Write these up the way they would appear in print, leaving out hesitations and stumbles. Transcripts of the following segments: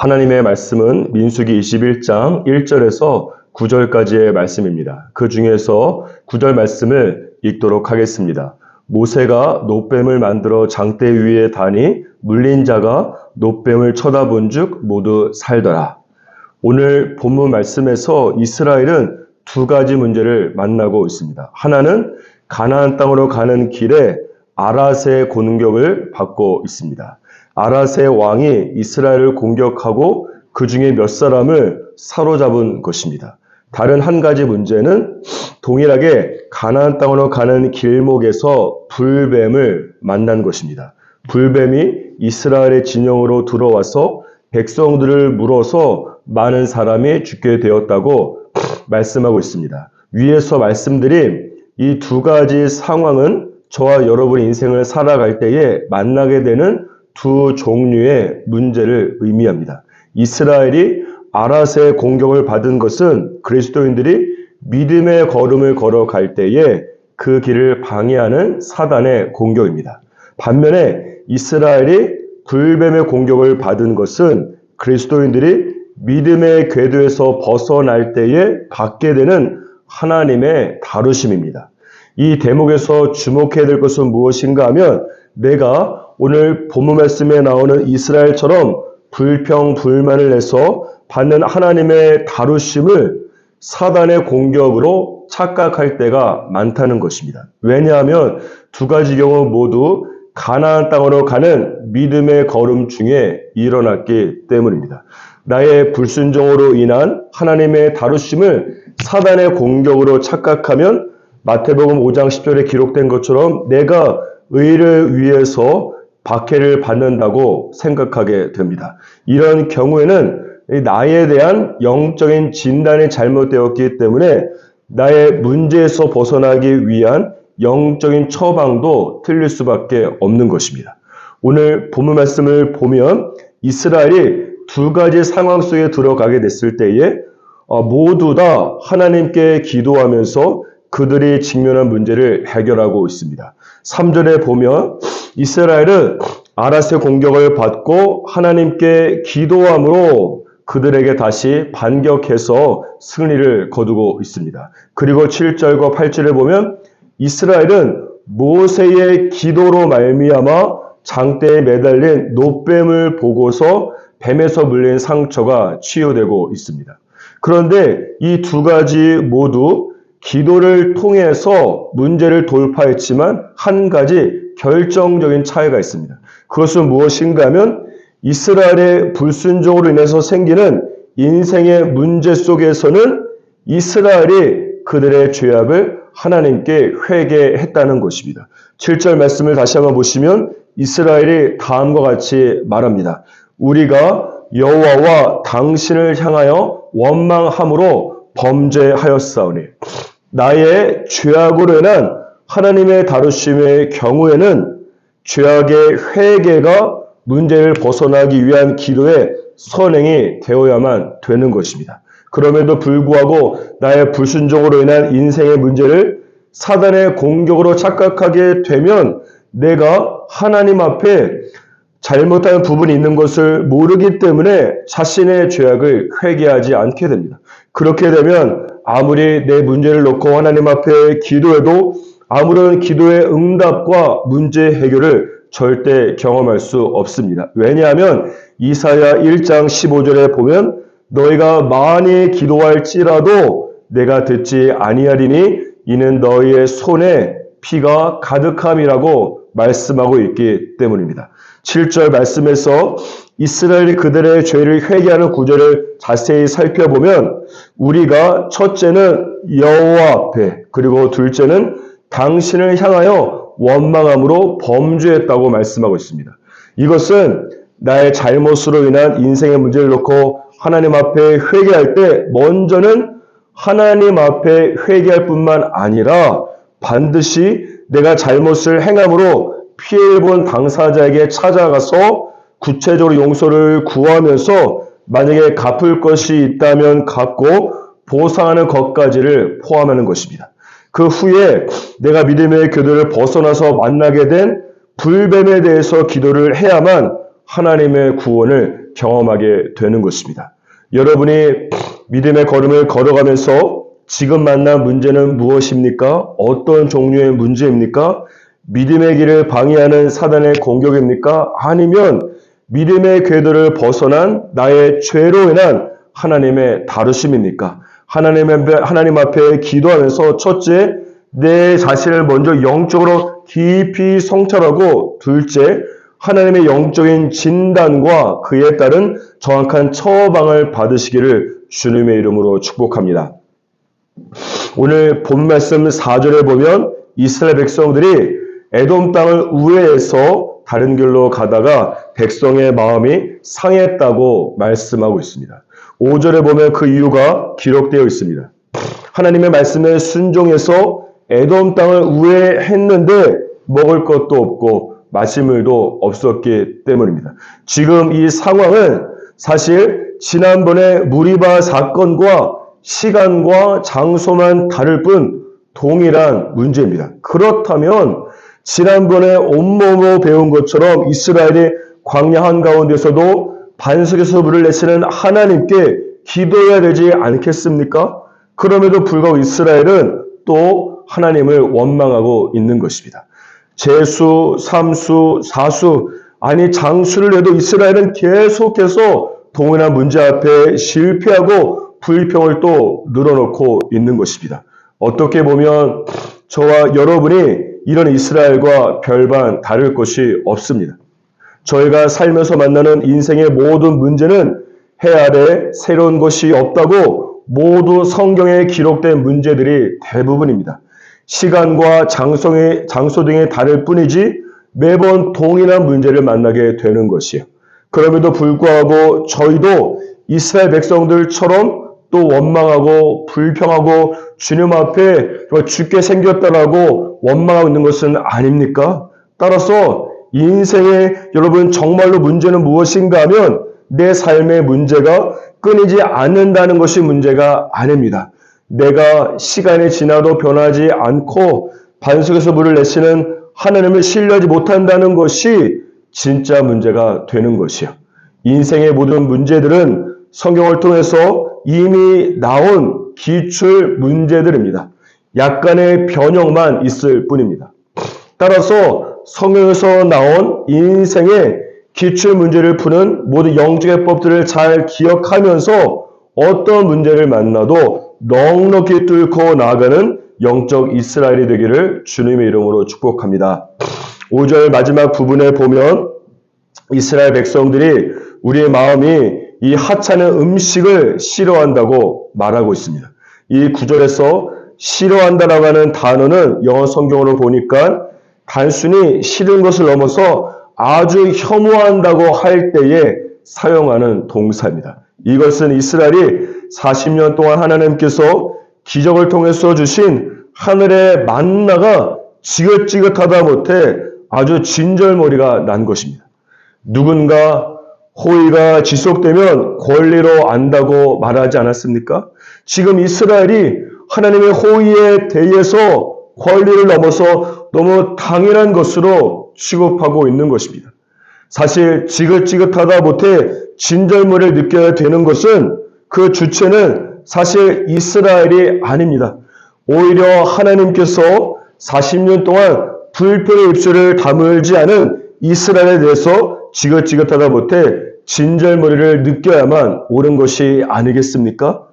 하나님의 말씀은 민수기 21장 1절에서 9절까지의 말씀입니다. 그 중에서 9절 말씀을 읽도록 하겠습니다. 모세가 놋뱀을 만들어 장대 위에 다니 물린 자가 놋뱀을 쳐다본 즉 모두 살더라. 오늘 본문 말씀에서 이스라엘은 두 가지 문제를 만나고 있습니다. 하나는 가나안 땅으로 가는 길에 아랏의 공격을 받고 있습니다. 아랏의 왕이 이스라엘을 공격하고 그 중에 몇 사람을 사로잡은 것입니다. 다른 한 가지 문제는 동일하게 가나안 땅으로 가는 길목에서 불뱀을 만난 것입니다. 불뱀이 이스라엘의 진영으로 들어와서 백성들을 물어서 많은 사람이 죽게 되었다고 말씀하고 있습니다. 위에서 말씀드린 이 두 가지 상황은 저와 여러분의 인생을 살아갈 때에 만나게 되는 두 종류의 문제를 의미합니다. 이스라엘이 아랏의 공격을 받은 것은 그리스도인들이 믿음의 걸음을 걸어갈 때에 그 길을 방해하는 사단의 공격입니다. 반면에 이스라엘이 불뱀의 공격을 받은 것은 그리스도인들이 믿음의 궤도에서 벗어날 때에 받게 되는 하나님의 다루심입니다. 이 대목에서 주목해야 될 것은 무엇인가 하면 내가 오늘 본문 말씀에 나오는 이스라엘처럼 불평불만을 내서 받는 하나님의 다루심을 사단의 공격으로 착각할 때가 많다는 것입니다. 왜냐하면 두 가지 경우 모두 가나안 땅으로 가는 믿음의 걸음 중에 일어났기 때문입니다. 나의 불순종으로 인한 하나님의 다루심을 사단의 공격으로 착각하면 마태복음 5장 10절에 기록된 것처럼 내가 의를 위해서 박해를 받는다고 생각하게 됩니다. 이런 경우에는 나에 대한 영적인 진단이 잘못되었기 때문에 나의 문제에서 벗어나기 위한 영적인 처방도 틀릴 수밖에 없는 것입니다. 오늘 본문 말씀을 보면 이스라엘이 두 가지 상황 속에 들어가게 됐을 때에 모두 다 하나님께 기도하면서 그들이 직면한 문제를 해결하고 있습니다. 3절에 보면 이스라엘은 아랏의 공격을 받고 하나님께 기도함으로 그들에게 다시 반격해서 승리를 거두고 있습니다. 그리고 7절과 8절에 보면 이스라엘은 모세의 기도로 말미암아 장대에 매달린 놋뱀을 보고서 뱀에서 물린 상처가 치유되고 있습니다. 그런데 이 두 가지 모두 기도를 통해서 문제를 돌파했지만 한 가지 결정적인 차이가 있습니다. 그것은 무엇인가 하면 이스라엘의 불순종으로 인해서 생기는 인생의 문제 속에서는 이스라엘이 그들의 죄악을 하나님께 회개했다는 것입니다. 7절 말씀을 다시 한번 보시면 이스라엘이 다음과 같이 말합니다. 우리가 여호와와 당신을 향하여 원망함으로 범죄하였사오니 나의 죄악으로 인한 하나님의 다루심의 경우에는 죄악의 회개가 문제를 벗어나기 위한 기도의 선행이 되어야만 되는 것입니다. 그럼에도 불구하고 나의 불순종으로 인한 인생의 문제를 사단의 공격으로 착각하게 되면 내가 하나님 앞에 잘못한 부분이 있는 것을 모르기 때문에 자신의 죄악을 회개하지 않게 됩니다. 그렇게 되면 아무리 내 문제를 놓고 하나님 앞에 기도해도 아무런 기도의 응답과 문제 해결을 절대 경험할 수 없습니다. 왜냐하면 이사야 1장 15절에 보면 너희가 많이 기도할지라도 내가 듣지 아니하리니 이는 너희의 손에 피가 가득함이라고 말씀하고 있기 때문입니다. 7절 말씀에서 이스라엘이 그들의 죄를 회개하는 구절을 자세히 살펴보면 우리가 첫째는 여호와 앞에 그리고 둘째는 당신을 향하여 원망함으로 범죄했다고 말씀하고 있습니다. 이것은 나의 잘못으로 인한 인생의 문제를 놓고 하나님 앞에 회개할 때 먼저는 하나님 앞에 회개할 뿐만 아니라 반드시 내가 잘못을 행함으로 피해를 본 당사자에게 찾아가서 구체적으로 용서를 구하면서 만약에 갚을 것이 있다면 갚고 보상하는 것까지를 포함하는 것입니다. 그 후에 내가 믿음의 교도를 벗어나서 만나게 된 불뱀에 대해서 기도를 해야만 하나님의 구원을 경험하게 되는 것입니다. 여러분이 믿음의 걸음을 걸어가면서 지금 만난 문제는 무엇입니까? 어떤 종류의 문제입니까? 믿음의 길을 방해하는 사단의 공격입니까? 아니면 믿음의 궤도를 벗어난 나의 죄로 인한 하나님의 다루심입니까? 하나님 앞에 기도하면서 첫째, 내 자신을 먼저 영적으로 깊이 성찰하고 둘째, 하나님의 영적인 진단과 그에 따른 정확한 처방을 받으시기를 주님의 이름으로 축복합니다. 오늘 본 말씀 4절에 보면 이스라엘 백성들이 에돔 땅을 우회해서 다른 길로 가다가 백성의 마음이 상했다고 말씀하고 있습니다. 5절에 보면 그 이유가 기록되어 있습니다. 하나님의 말씀에 순종해서 에돔 땅을 우회했는데 먹을 것도 없고 마실 물도 없었기 때문입니다. 지금 이 상황은 사실 지난번에 무리바 사건과 시간과 장소만 다를 뿐 동일한 문제입니다. 그렇다면 지난번에 온몸으로 배운 것처럼 이스라엘이 광야 한가운데서도 반석에서 물을 내시는 하나님께 기도해야 되지 않겠습니까? 그럼에도 불구하고 이스라엘은 또 하나님을 원망하고 있는 것입니다. 제수, 삼수, 사수, 아니 장수를 해도 이스라엘은 계속해서 동일한 문제 앞에 실패하고 불평을 또 늘어놓고 있는 것입니다. 어떻게 보면 저와 여러분이 이런 이스라엘과 별반 다를 것이 없습니다. 저희가 살면서 만나는 인생의 모든 문제는 해 아래 새로운 것이 없다고 모두 성경에 기록된 문제들이 대부분입니다. 시간과 장소 등이 다를 뿐이지 매번 동일한 문제를 만나게 되는 것이에요. 그럼에도 불구하고 저희도 이스라엘 백성들처럼 또 원망하고 불평하고 주님 앞에 죽게 생겼다라고 원망하고 있는 것은 아닙니까? 따라서 인생의 여러분 정말로 문제는 무엇인가 하면 내 삶의 문제가 끊이지 않는다는 것이 문제가 아닙니다. 내가 시간이 지나도 변하지 않고 반석에서 물을 내시는 하나님을 신뢰하지 못한다는 것이 진짜 문제가 되는 것이요. 인생의 모든 문제들은 성경을 통해서 이미 나온 기출 문제들입니다. 약간의 변형만 있을 뿐입니다. 따라서 성경에서 나온 인생의 기출 문제를 푸는 모든 영적의 법들을 잘 기억하면서 어떤 문제를 만나도 넉넉히 뚫고 나아가는 영적 이스라엘이 되기를 주님의 이름으로 축복합니다. 5절 마지막 부분에 보면 이스라엘 백성들이 우리의 마음이 이 하찮은 음식을 싫어한다고 말하고 있습니다. 이 9절에서 싫어한다라고 하는 단어는 영어 성경으로 보니까 단순히 싫은 것을 넘어서 아주 혐오한다고 할 때에 사용하는 동사입니다. 이것은 이스라엘이 40년 동안 하나님께서 기적을 통해서 주신 하늘의 만나가 지긋지긋하다 못해 아주 진절머리가 난 것입니다. 누군가 호의가 지속되면 권리로 안다고 말하지 않았습니까? 지금 이스라엘이 하나님의 호의에 대해서 권리를 넘어서 너무 당연한 것으로 취급하고 있는 것입니다. 사실 지긋지긋하다 못해 진절머리를 느껴야 되는 것은 그 주체는 사실 이스라엘이 아닙니다. 오히려 하나님께서 40년 동안 불평의 입술을 다물지 않은 이스라엘에 대해서 지긋지긋하다 못해 진절머리를 느껴야만 옳은 것이 아니겠습니까?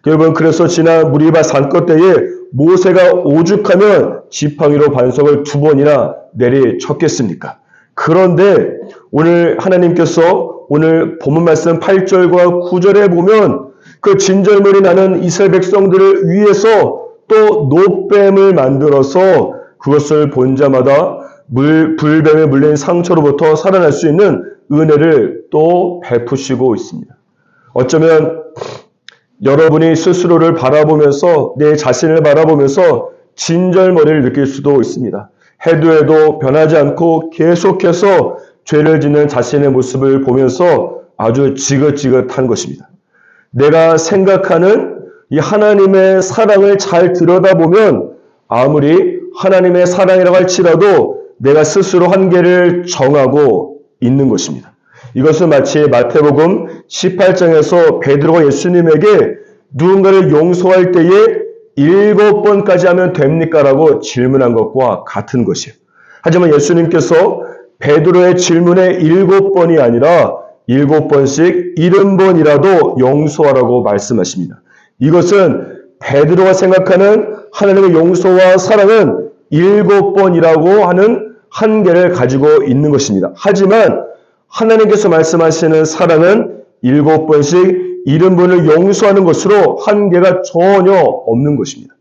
여러분, 그래서 지난 무리바 산거 때에 모세가 오죽하면 지팡이로 반석을 2번이나 내리쳤겠습니까? 그런데 오늘 하나님께서 오늘 본문 말씀 8절과 9절에 보면 그 진절머리 나는 이스라엘 백성들을 위해서 또 노뱀을 만들어서 그것을 본 자마다 불뱀에 물린 상처로부터 살아날 수 있는 은혜를 또 베푸시고 있습니다. 어쩌면 여러분이 스스로를 바라보면서 내 자신을 바라보면서 진절머리를 느낄 수도 있습니다. 해도 해도 변하지 않고 계속해서 죄를 짓는 자신의 모습을 보면서 아주 지긋지긋한 것입니다. 내가 생각하는 이 하나님의 사랑을 잘 들여다보면 아무리 하나님의 사랑이라고 할지라도 내가 스스로 한계를 정하고 있는 것입니다. 이것은 마치 마태복음 18장에서 베드로가 예수님에게 누군가를 용서할 때에 7번까지 하면 됩니까? 라고 질문한 것과 같은 것이에요. 하지만 예수님께서 베드로의 질문에 7번이 아니라 7번씩 70번이라도 용서하라고 말씀하십니다. 이것은 베드로가 생각하는 하나님의 용서와 사랑은 7번이라고 하는 한계를 가지고 있는 것입니다. 하지만 하나님께서 말씀하시는 사랑은 7번씩 70번을 용서하는 것으로 한계가 전혀 없는 것입니다.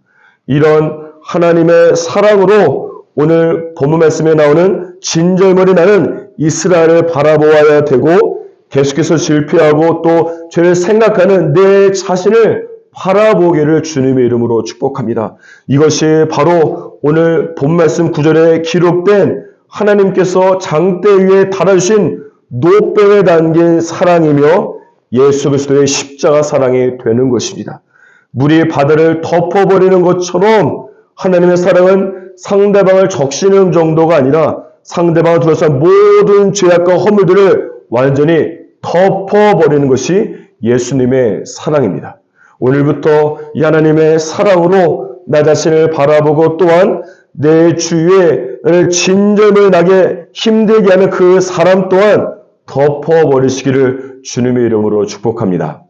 이런 하나님의 사랑으로 오늘 본문 말씀에 나오는 진절머리 나는 이스라엘을 바라보아야 되고 계속해서 실패하고 또 죄를 생각하는 내 자신을 바라보기를 주님의 이름으로 축복합니다. 이것이 바로 오늘 본 말씀 9절에 기록된 하나님께서 장대 위에 달아주신 노병에 담긴 사랑이며 예수 그리스도의 십자가 사랑이 되는 것입니다. 물이 바다를 덮어버리는 것처럼 하나님의 사랑은 상대방을 적시는 정도가 아니라 상대방을 둘러싼 모든 죄악과 허물들을 완전히 덮어버리는 것이 예수님의 사랑입니다. 오늘부터 이 하나님의 사랑으로 나 자신을 바라보고 또한 내 주위에 진절을 나게 힘들게 하는 그 사람 또한 덮어버리시기를 주님의 이름으로 축복합니다.